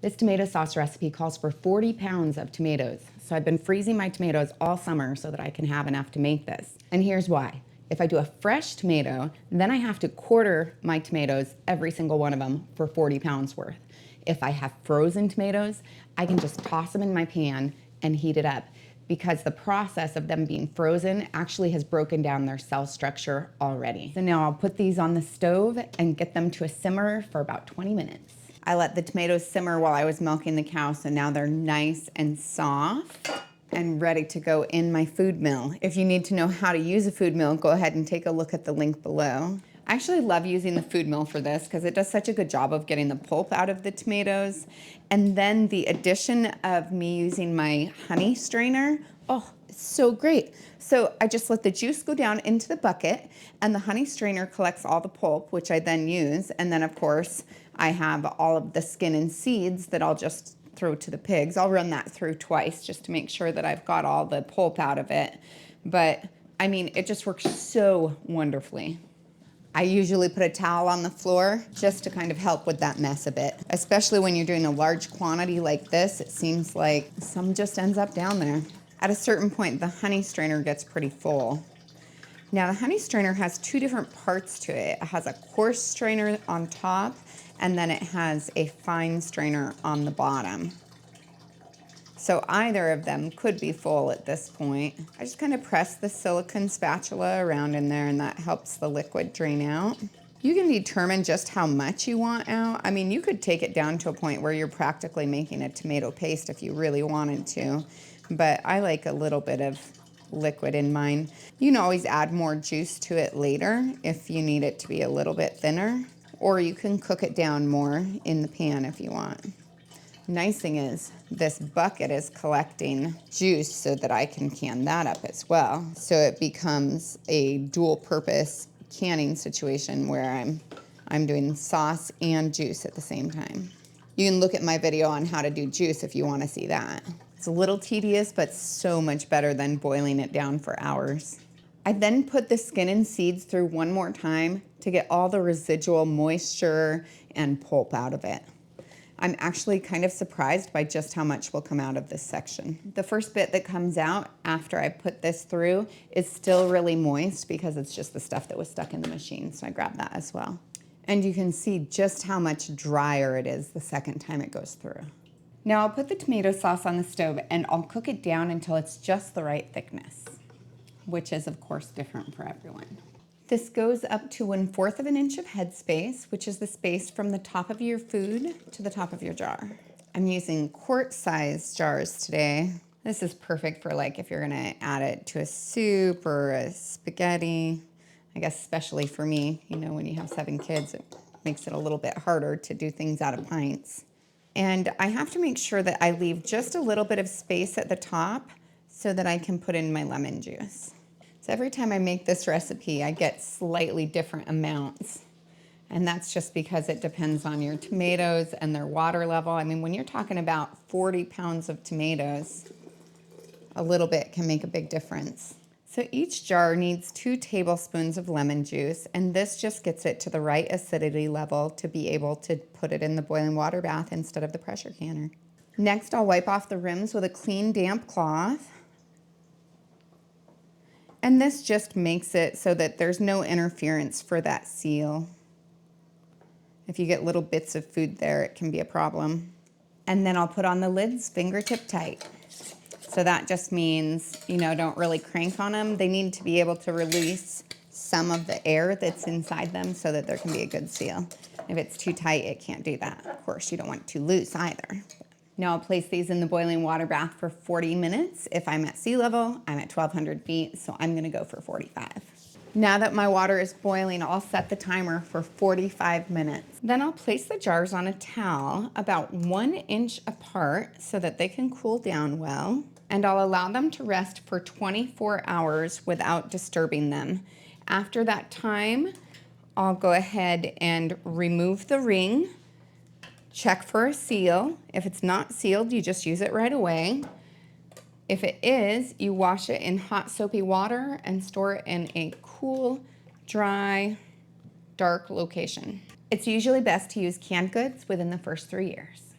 This tomato sauce recipe calls for 40 pounds of tomatoes. So I've been freezing my tomatoes all summer so that I can have enough to make this. And here's why. If I do a fresh tomato, then I have to quarter my tomatoes, every single one of them, for 40 pounds worth. If I have frozen tomatoes, I can just toss them in my pan and heat it up, because the process of them being frozen actually has broken down their cell structure already. So now I'll put these on the stove and get them to a simmer for about 20 minutes. I let the tomatoes simmer while I was milking the cow, so now they're nice and soft and ready to go in my food mill. If you need to know how to use a food mill, go ahead and take a look at the link below. I actually love using the food mill for this because it does such a good job of getting the pulp out of the tomatoes. And then the addition of me using my honey strainer, oh, it's so great. So I just let the juice go down into the bucket, and the honey strainer collects all the pulp, which I then use. And then of course, I have all of the skin and seeds that I'll just throw to the pigs. I'll run that through twice just to make sure that I've got all the pulp out of it. But I mean, it just works so wonderfully. I usually put a towel on the floor just to kind of help with that mess a bit. Especially when you're doing a large quantity like this, it seems like some just ends up down there. At a certain point, the honey strainer gets pretty full. Now the honey strainer has two different parts to it. It has a coarse strainer on top, and then it has a fine strainer on the bottom. So either of them could be full at this point. I just kind of press the silicone spatula around in there, and that helps the liquid drain out. You can determine just how much you want out. I mean, you could take it down to a point where you're practically making a tomato paste if you really wanted to, but I like a little bit of liquid in mine. You can always add more juice to it later if you need it to be a little bit thinner, or you can cook it down more in the pan if you want. Nice thing is, this bucket is collecting juice so that I can can that up as well. So it becomes a dual purpose canning situation where I'm doing sauce and juice at the same time. You can look at my video on how to do juice if you want to see that. It's a little tedious, but so much better than boiling it down for hours. I then put the skin and seeds through one more time to get all the residual moisture and pulp out of it. I'm actually kind of surprised by just how much will come out of this section. The first bit that comes out after I put this through is still really moist because it's just the stuff that was stuck in the machine, so I grabbed that as well. And you can see just how much drier it is the second time it goes through. Now I'll put the tomato sauce on the stove and I'll cook it down until it's just the right thickness, which is of course different for everyone. This goes up to 1/4 of an inch of headspace, which is the space from the top of your food to the top of your jar. I'm using quart-sized jars today. This is perfect for like if you're gonna add it to a soup or a spaghetti. I guess especially for me, you know, when you have 7 kids, it makes it a little bit harder to do things out of pints. And I have to make sure that I leave just a little bit of space at the top so that I can put in my lemon juice. So every time I make this recipe, I get slightly different amounts. And that's just because it depends on your tomatoes and their water level. I mean, when you're talking about 40 pounds of tomatoes, a little bit can make a big difference. So each jar needs 2 tablespoons of lemon juice, and this just gets it to the right acidity level to be able to put it in the boiling water bath instead of the pressure canner. Next, I'll wipe off the rims with a clean, damp cloth. And this just makes it so that there's no interference for that seal. If you get little bits of food there, it can be a problem. And then I'll put on the lids fingertip tight. So that just means, you know, don't really crank on them. They need to be able to release some of the air that's inside them so that there can be a good seal. If it's too tight, it can't do that. Of course, you don't want it too loose either. Now I'll place these in the boiling water bath for 40 minutes. If I'm at sea level, I'm at 1,200 feet, so I'm gonna go for 45. Now that my water is boiling, I'll set the timer for 45 minutes. Then I'll place the jars on a towel about 1 inch apart so that they can cool down well. And I'll allow them to rest for 24 hours without disturbing them. After that time, I'll go ahead and remove the ring. Check for a seal. If it's not sealed, you just use it right away. If it is, you wash it in hot soapy water and store it in a cool, dry, dark location. It's usually best to use canned goods within the first 3 years.